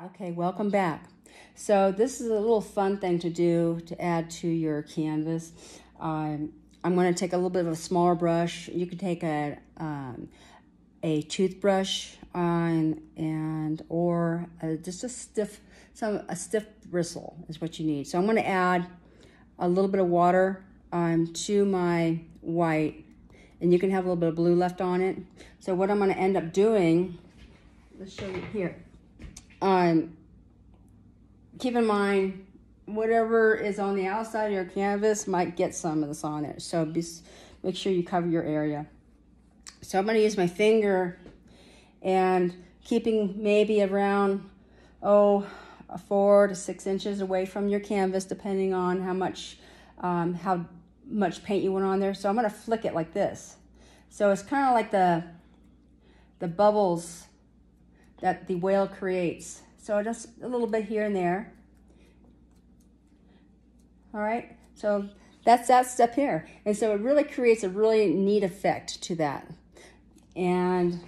Okay, welcome back. So this is a little fun thing to do to add to your canvas. I'm going to take a little bit of a smaller brush. You can take a toothbrush or just a stiff bristle is what you need. So I'm going to add a little bit of water to my white, and you can have a little bit of blue left on it. So what I'm going to end up doing, let's show you here. Keep in mind, whatever is on the outside of your canvas might get some of this on it. So make sure you cover your area. So I'm going to use my finger and keeping maybe around, 4 to 6 inches away from your canvas, depending on how much paint you want on there. So I'm going to flick it like this. So it's kind of like the bubbles that the whale creates. So just a little bit here and there. All right, so that's that step here. And so it really creates a really neat effect to that. And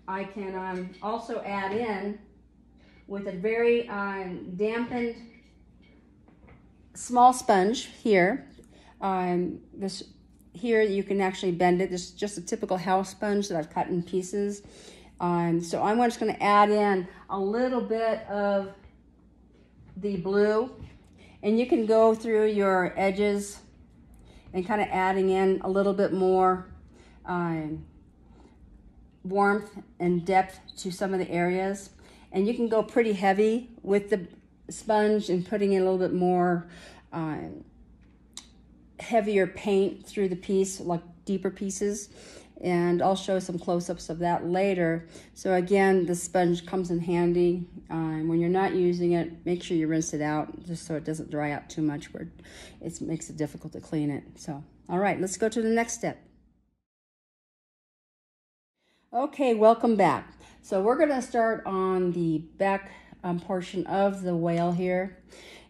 I can also add in with a very dampened small sponge here. Here you can actually bend it. This is just a typical house sponge that I've cut in pieces. So I'm just going to add in a little bit of the blue, and you can go through your edges and kind of adding in a little bit more warmth and depth to some of the areas. And you can go pretty heavy with the sponge and putting in a little bit more heavier paint through the piece, like deeper pieces. And I'll show some close-ups of that later. So again, the sponge comes in handy. When you're not using it, make sure you rinse it out just so it doesn't dry out too much where it makes it difficult to clean it. So, all right, let's go to the next step. Okay, welcome back. So we're gonna start on the back portion of the whale here.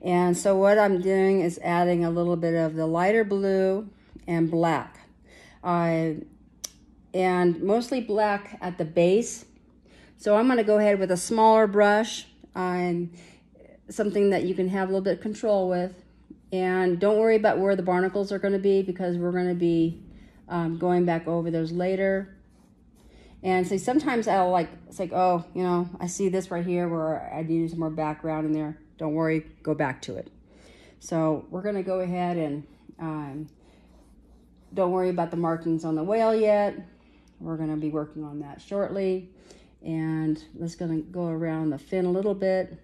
And so what I'm doing is adding a little bit of the lighter blue and black. And mostly black at the base. So I'm gonna go ahead with a smaller brush, something that you can have a little bit of control with. And don't worry about where the barnacles are gonna be, because we're gonna be going back over those later. And so sometimes it's like, oh, you know, I see this right here where I need some more background in there. Don't worry, go back to it. So we're gonna go ahead and don't worry about the markings on the whale yet. We're going to be working on that shortly. And let's going to go around the fin a little bit.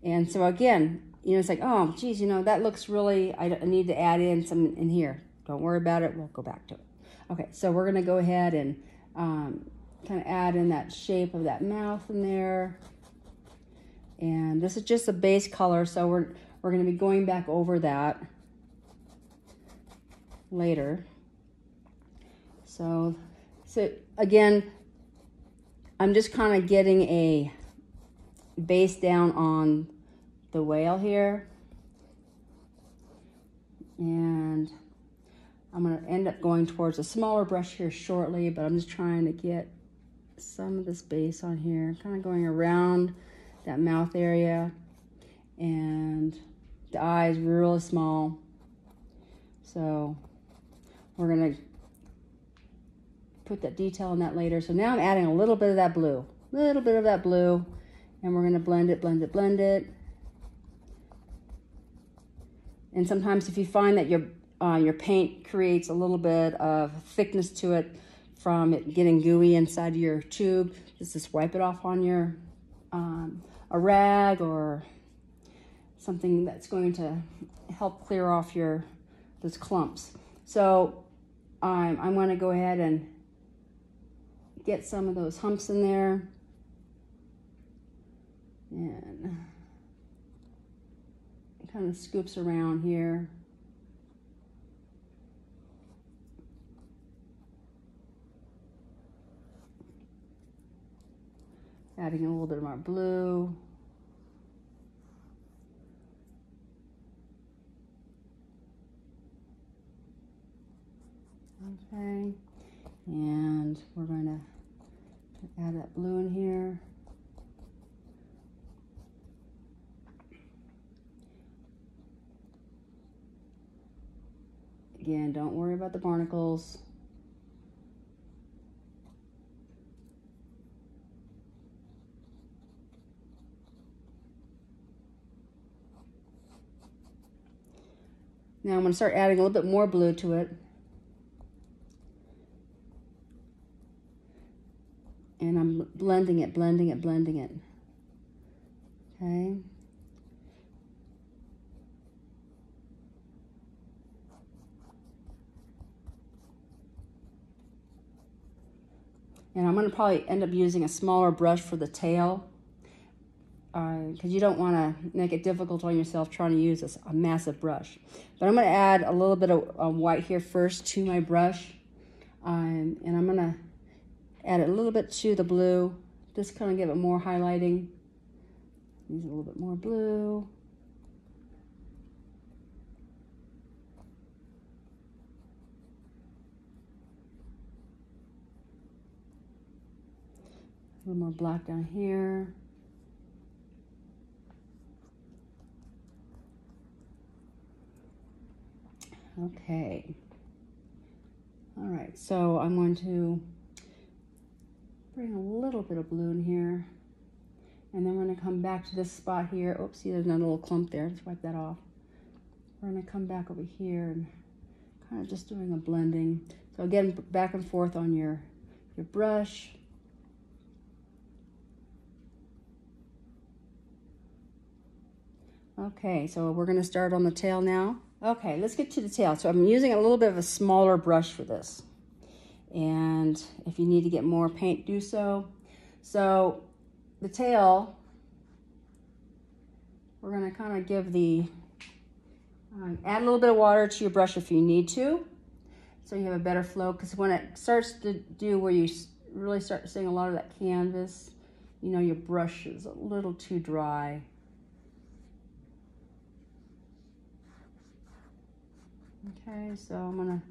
And so again, you know, it's like, oh, geez, you know, that looks really, I need to add in some in here. Don't worry about it. We'll go back to it. Okay, so we're going to go ahead and kind of add in that shape of that mouth in there. And this is just a base color, so we're going to be going back over that later. So again, I'm just kind of getting a base down on the whale here. And I'm going to end up going towards a smaller brush here shortly, but I'm just trying to get some of this base on here, kind of going around that mouth area. And the eyes really small. So we're going to put that detail on that later. So now I'm adding a little bit of that blue, and we're going to blend it. And sometimes if you find that your paint creates a little bit of thickness to it from it getting gooey inside your tube, just wipe it off on your a rag or something that's going to help clear off those clumps. So I'm going to go ahead and get some of those humps in there, and it kind of scoops around here. Adding a little bit more blue. Okay, and we're going to add that blue in here. Again, don't worry about the barnacles. Now I'm going to start adding a little bit more blue to it. And I'm blending it, blending it, blending it. Okay. And I'm going to probably end up using a smaller brush for the tail, because you don't want to make it difficult on yourself trying to use a massive brush. But I'm going to add a little bit of white here first to my brush, and I'm going to add a little bit to the blue, just kind of give it more highlighting. Use a little bit more blue. A little more black down here. Okay. All right, so I'm going to bring a little bit of blue in here. And then we're going to come back to this spot here. Oops, see, there's another little clump there. Let's wipe that off. We're going to come back over here and kind of just doing a blending. So again, back and forth on your brush. Okay, so we're going to start on the tail now. Okay, let's get to the tail. So I'm using a little bit of a smaller brush for this. And if you need to get more paint, do so. So the tail, we're going to kind of give the, add a little bit of water to your brush if you need to, so you have a better flow, because when it starts to do where you really start seeing a lot of that canvas, you know your brush is a little too dry. Okay, so I'm gonna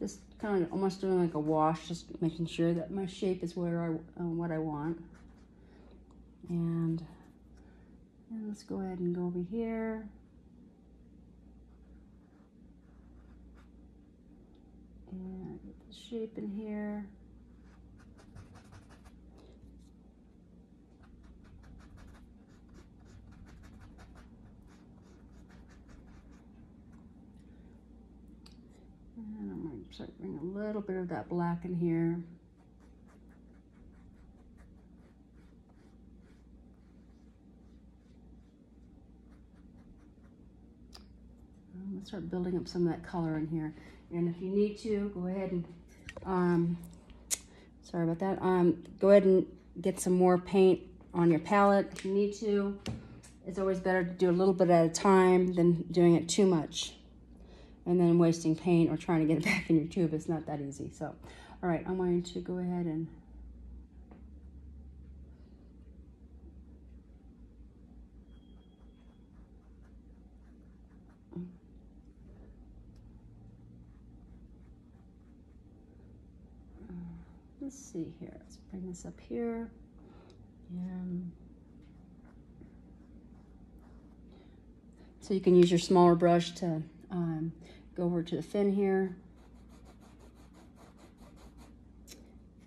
just kind of almost doing like a wash, just making sure that my shape is where what I want. And let's go ahead and go over here. And get the shape in here. And I'm going to start bringing a little bit of that black in here. I'm going to start building up some of that color in here. And if you need to, go ahead and, sorry about that, go ahead and get some more paint on your palette if you need to. It's always better to do a little bit at a time than doing it too much and then wasting paint or trying to get it back in your tube. It's not that easy. So, all right, I'm going to go ahead and let's see here. Let's bring this up here. And so you can use your smaller brush to go over to the fin here.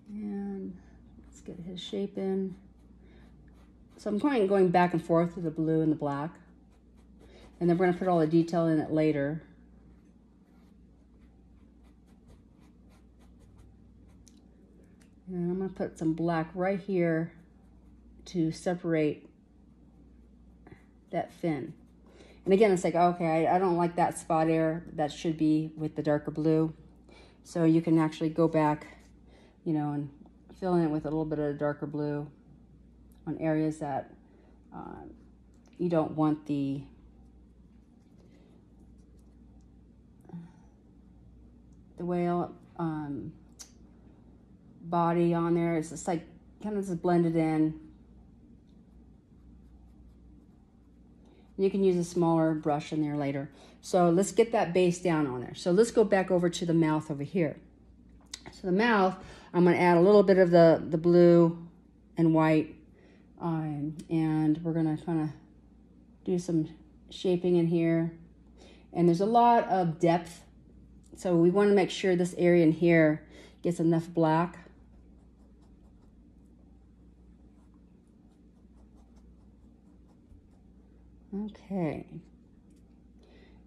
And let's get his shape in. So I'm going back and forth with the blue and the black. And then we're going to put all the detail in it later. And I'm going to put some black right here to separate that fin. And again, it's like, okay, I don't like that spot there. That should be with the darker blue. So you can actually go back, you know, and fill in it with a little bit of darker blue on areas that you don't want the whale body on there. It's just like kind of just blended in. You can use a smaller brush in there later. So let's get that base down on there. So let's go back over to the mouth over here. So the mouth, I'm going to add a little bit of the blue and white, and we're going to kind of do some shaping in here. And there's a lot of depth So we want to make sure this area in here gets enough black. Okay.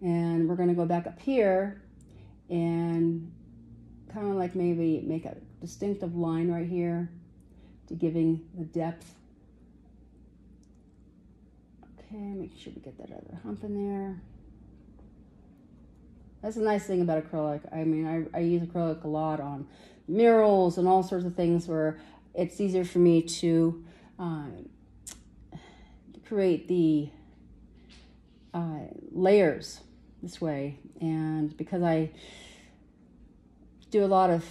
And we're going to go back up here and kind of like maybe make a distinctive line right here to giving the depth. Okay, make sure we get that other hump in there. That's a nice thing about acrylic. I mean, I use acrylic a lot on murals and all sorts of things where it's easier for me to create the layers this way. And because I do a lot of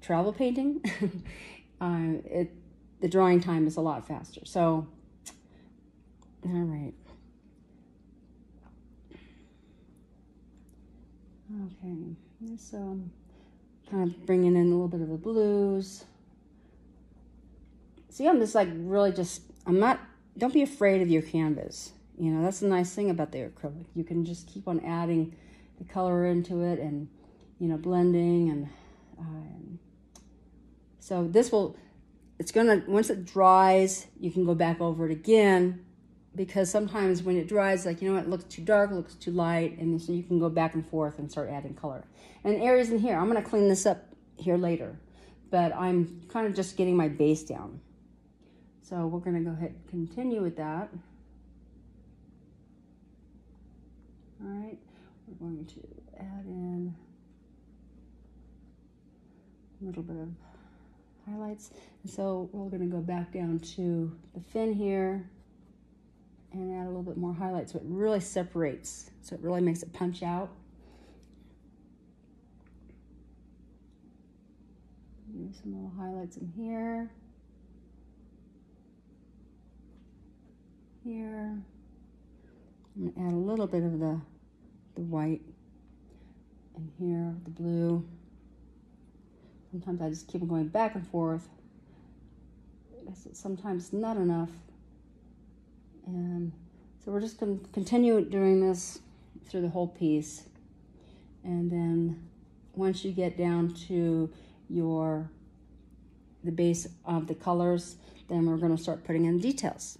travel painting, the drawing time is a lot faster. So, all right. Okay, so kind of bringing in a little bit of the blues. See, I'm just like really just, don't be afraid of your canvas. You know, that's the nice thing about the acrylic. You can just keep on adding the color into it and, you know, blending. And so this will, once it dries, you can go back over it again, because sometimes when it dries, like, you know what, it looks too dark, it looks too light, and so you can go back and forth and start adding color. And areas in here, I'm going to clean this up here later, but I'm kind of just getting my base down. So we're going to go ahead and continue with that. All right, we're going to add in a little bit of highlights. And so we're going to go back down to the fin here and add a little bit more highlight so it really separates, so it really makes it punch out. Use some little highlights in here. Here. I'm going to add a little bit of the white in here, the blue. Sometimes I just keep going back and forth. I guess it's sometimes not enough. And so we're just going to continue doing this through the whole piece. And then once you get down to the base of the colors, then we're going to start putting in details.